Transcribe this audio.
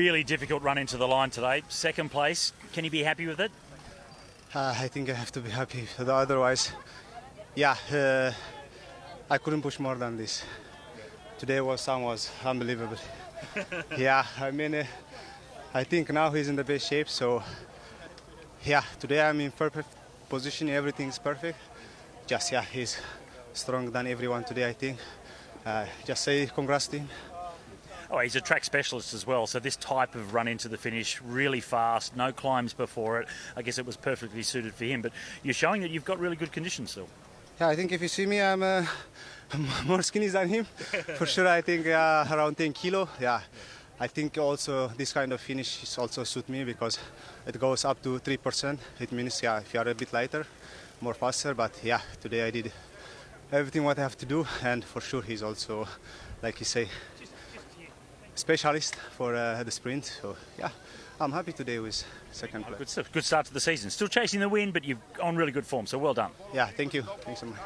Really difficult run into the line today. Second place. Can you be happy with it? I think I have to be happy. Otherwise, yeah, I couldn't push more than this. Today was unbelievable. Yeah, I mean, I think now he's in the best shape. So, yeah, today I'm in perfect position. Everything's perfect. Just, yeah, he's stronger than everyone today, I think. Just say congrats to him. Oh, he's a track specialist as well, so this type of run into the finish, really fast, no climbs before it. I guess it was perfectly suited for him, but you're showing that you've got really good conditions still. Yeah, I think if you see me, I'm more skinny than him. For sure, I think around 10 kilo. Yeah, I think also this kind of finish is also suit me because it goes up to 3%. It means, yeah, if you are a bit lighter, more faster. But yeah, today I did everything what I have to do, and for sure he's also, like you say, specialist for the sprint. So yeah, I'm happy today with second place. Good stuff. Good start to the season. Still chasing the win, but you're on really good form, so well done. Yeah, thank you. Thanks so much.